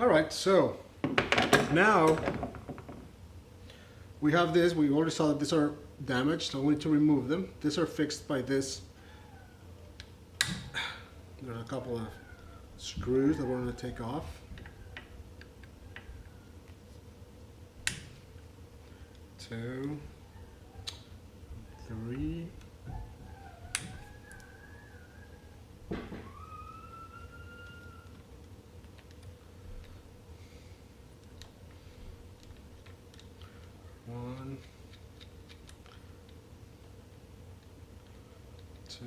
All right, so now we have this. We already saw that these are damaged, so we need to remove them. These are fixed by this. There's a couple of screws that we're going to take off. Two, three. One, two,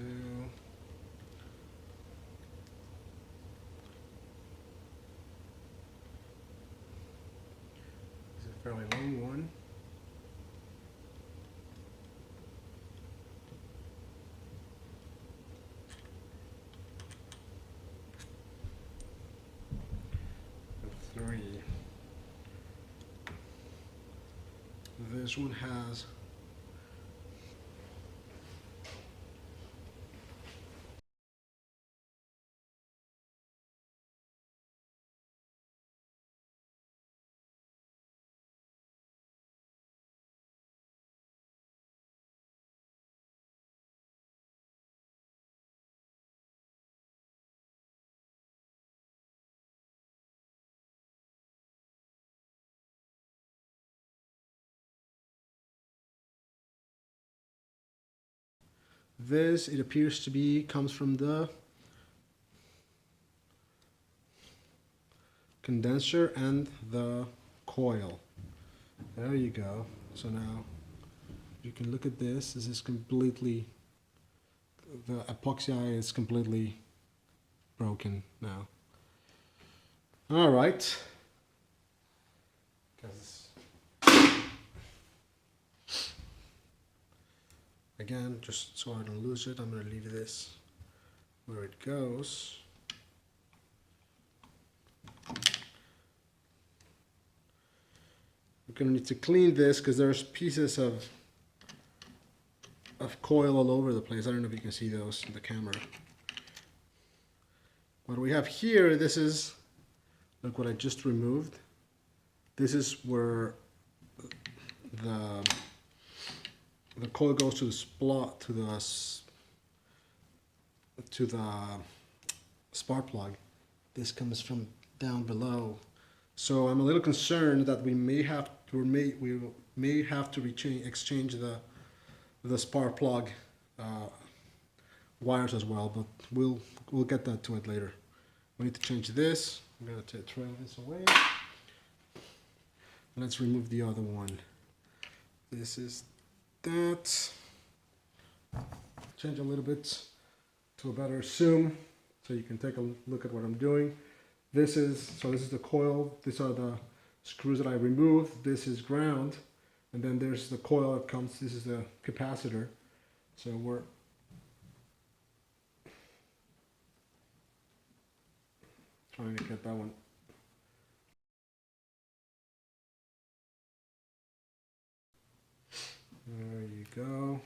this is a fairly long one. And three. This one has this, it appears to be, comes from the condenser and the coil. There you go. So now you can look at this. This is completely, the epoxy eye is completely broken now. All right. Again, just so I don't lose it, I'm going to leave this where it goes. We're going to need to clean this because there's pieces of coil all over the place. I don't know if you can see those in the camera. What we have here, this is, look what I just removed. This is where the coil goes to the splot, to the spark plug. This comes from down below. So I'm a little concerned that we may have to exchange the spark plug wires as well, but we'll get that to it later. We need to change this. I'm going to throw this away. Let's remove the other one. This is that. Change a little bit to a better zoom so you can take a look at what I'm doing. This is the coil. These are the screws that I removed. This is ground, and then there's the coil that comes. This is the capacitor. So we're trying to get that one. There you go.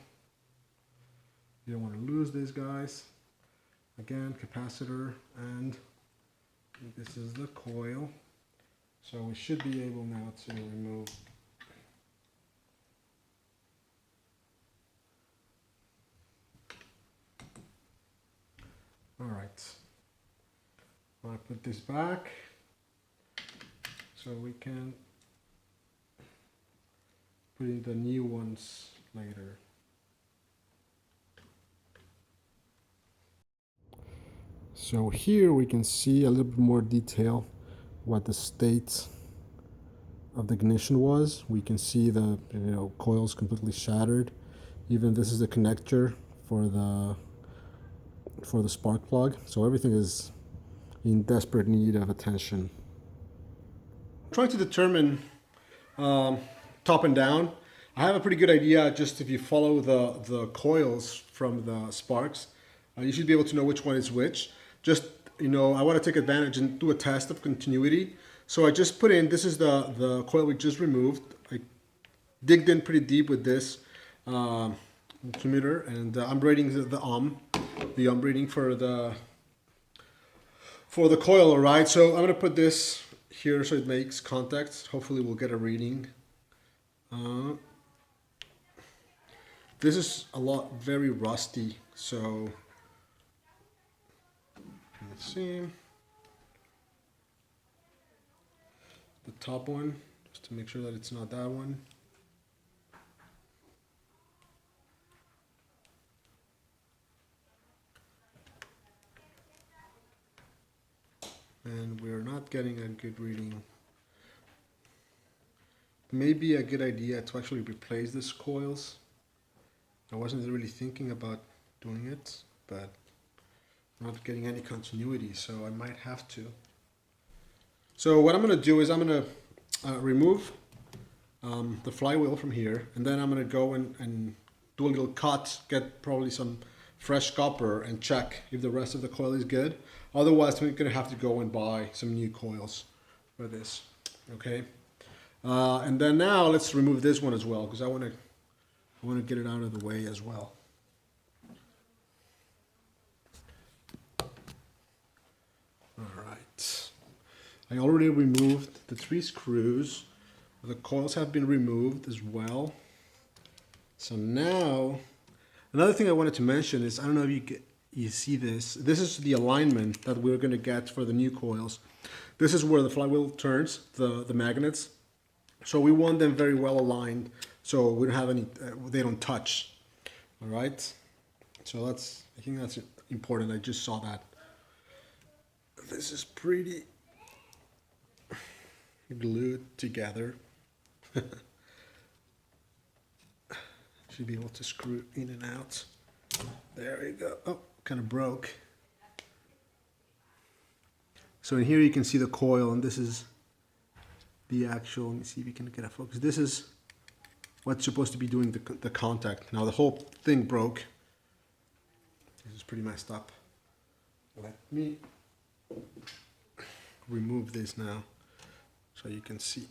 You don't want to lose these guys. Again, capacitor, and this is the coil. So we should be able now to remove all right. I put this back so we can put in the new ones later. So here we can see a little bit more detail what the state of the ignition was. We can see the coils completely shattered. Even this is the connector for the spark plug. So everything is in desperate need of attention. I'm trying to determine top and down. I have a pretty good idea. Just if you follow the coils from the sparks, you should be able to know which one is which. Just, I want to take advantage and do a test of continuity. So I just put in, this is the coil we just removed. I digged in pretty deep with this multimeter, and I'm reading the ohm reading for the coil, all right? So I'm going to put this here so it makes contact. Hopefully we'll get a reading. This is very rusty, so let's see. The top one, just to make sure that it's not that one. And we're not getting a good reading. Maybe a good idea to actually replace these coils. I wasn't really thinking about doing it, but I'm not getting any continuity, so I might have to. So what I'm going to do is I'm going to remove the flywheel from here, and then I'm going to go and do a little cut, get probably some fresh copper and check if the rest of the coil is good. Otherwise, we're going to have to go and buy some new coils for this. Okay. And then now let's remove this one as well, because I want to get it out of the way as well. All right. I already removed the 3 screws. The coils have been removed as well. So now, another thing I wanted to mention is, I don't know if you see this. This is the alignment that we're going to get for the new coils. This is where the flywheel turns, the magnets. So we want them very well aligned, so we don't have any, they don't touch. All right. So I think that's important. I just saw that. This is pretty glued together. Should be able to screw in and out. There you go. Oh, kind of broke. So in here you can see the coil, and this is the actual, let me see if you can get a focus. This is what's supposed to be doing the contact. Now the whole thing broke. This is pretty messed up. Let me remove this now so you can see.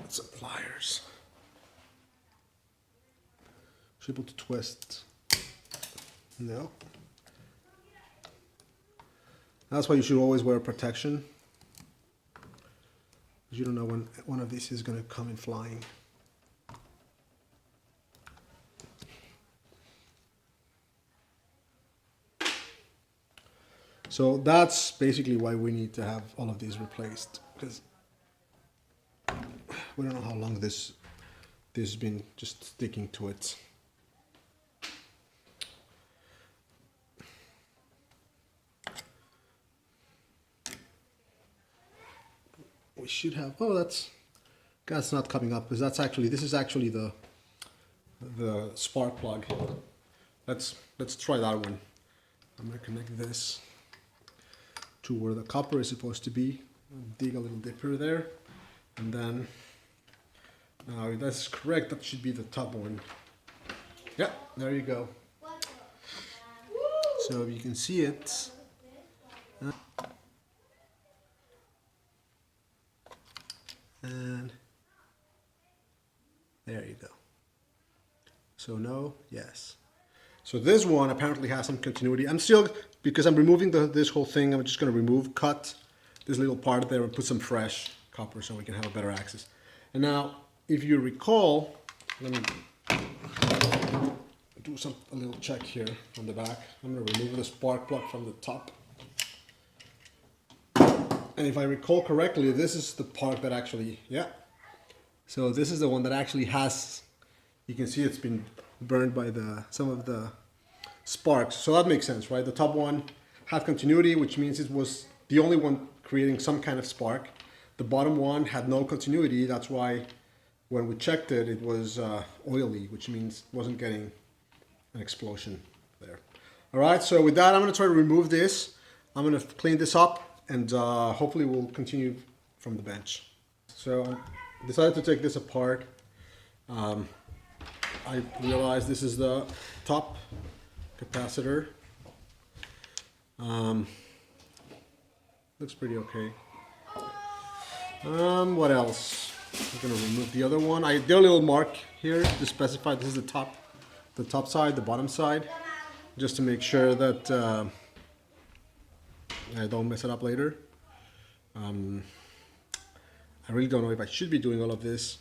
Some pliers. Should be able to twist. No. That's why you should always wear protection, because you don't know when one of these is going to come in flying. So that's basically why we need to have all of these replaced, because we don't know how long this has been just sticking to it. We should have, oh, that's not coming up, because this is actually the spark plug. Let's try that one. I'm going to connect this to where the copper is supposed to be. Dig a little deeper there, and then now that's correct. That should be the top one. Yeah, there you go. So if you can see it. And there you go. So no, yes. So this one apparently has some continuity. I'm still, because I'm removing this whole thing, I'm just going to cut this little part there and put some fresh copper so we can have a better access. And now, if you recall, let me do a little check here on the back. I'm going to remove the spark plug from the top. And if I recall correctly, this is the part that actually, yeah. So this is the one that actually has, you can see it's been burned by some of the sparks. So that makes sense, right? The top one had continuity, which means it was the only one creating some kind of spark. The bottom one had no continuity. That's why when we checked it, it was oily, which means it wasn't getting an explosion there. All right, so with that, I'm gonna try to remove this. I'm gonna clean this up, and hopefully we'll continue from the bench. So I decided to take this apart. I realized this is the top capacitor. Looks pretty okay. What else? I'm gonna remove the other one. I did a little mark here to specify this is the top side, the bottom side, just to make sure that I don't mess it up later. I really don't know if I should be doing all of this.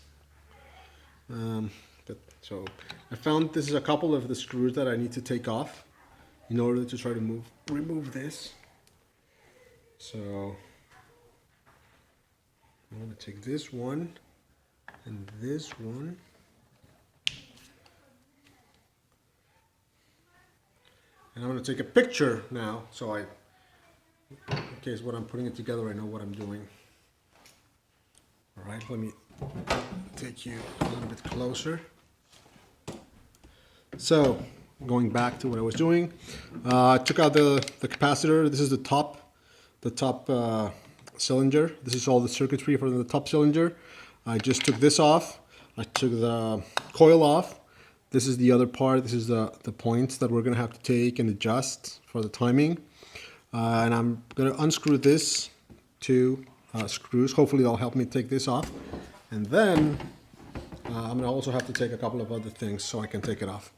So I found this is a couple of the screws that I need to take off in order to try to remove this. So I'm going to take this one and this one. And I'm going to take a picture now, so in case when I'm putting it together, I know what I'm doing. All right, let me take you a little bit closer. So, going back to what I was doing, I took out the capacitor. This is the top cylinder. This is all the circuitry for the top cylinder. I just took this off. I took the coil off. This is the other part. This is the points that we're going to have to take and adjust for the timing. And I'm going to unscrew this two screws. Hopefully that'll help me take this off. And then I'm going to also have to take a couple of other things so I can take it off.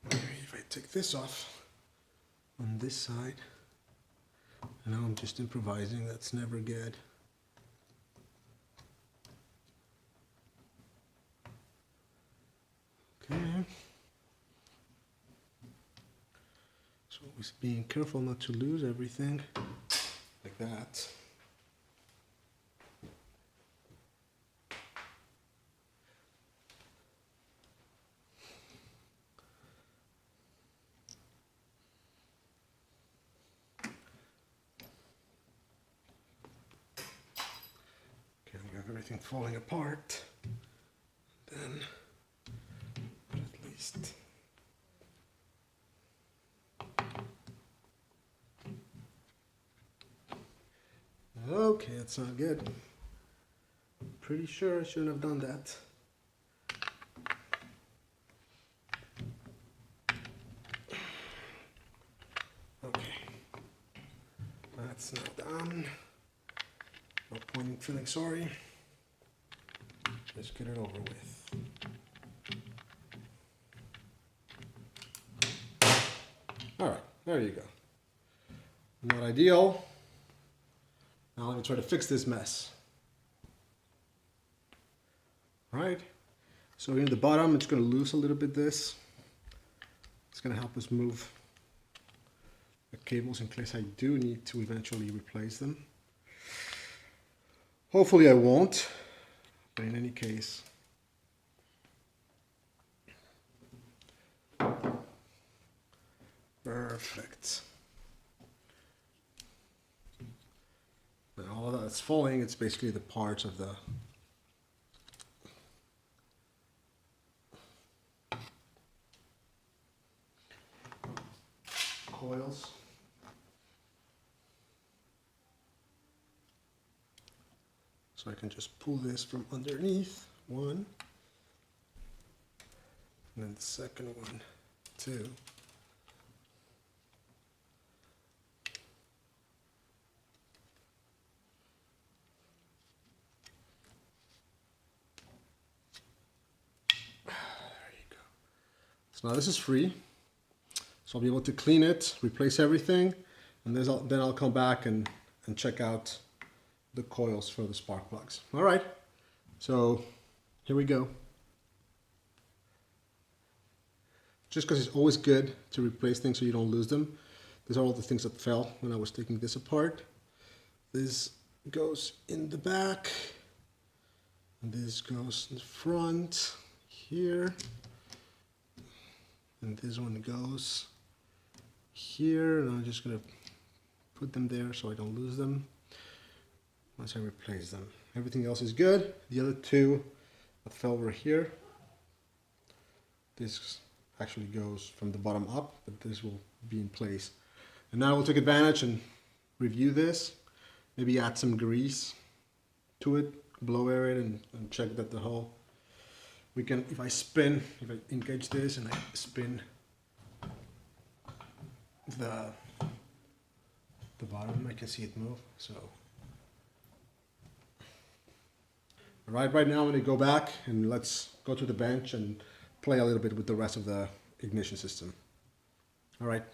If I take this off on this side, I know I'm just improvising, that's never good. Okay. So always being careful not to lose everything like that. Okay, we have everything falling apart. Then, but at least. Okay, that's not good. Pretty sure I shouldn't have done that. Okay, that's not done. No point in feeling sorry. Let's get it over with. All right, there you go. Not ideal. Now let me try to fix this mess. All right, so here at the bottom, it's going to loose a little bit this. It's going to help us move the cables in case I do need to eventually replace them. Hopefully I won't, but in any case. Perfect. Now all of that's falling, it's basically the parts of the coils. So I can just pull this from underneath, one, and then the second one, two. So now this is free, so I'll be able to clean it, replace everything, and then I'll come back and check out the coils for the spark plugs. All right, so here we go. Just because it's always good to replace things so you don't lose them. These are all the things that fell when I was taking this apart. This goes in the back, and this goes in the front here. And this one goes here, and I'm just going to put them there so I don't lose them once I replace them. Everything else is good. The other two that fell over here, this actually goes from the bottom up, but this will be in place. And now we'll take advantage and review this, maybe add some grease to it, blow air it and check that the hull, we can, if I engage this and I spin the bottom, I can see it move. So right now I'm going to go back and let's go to the bench and play a little bit with the rest of the ignition system. All right.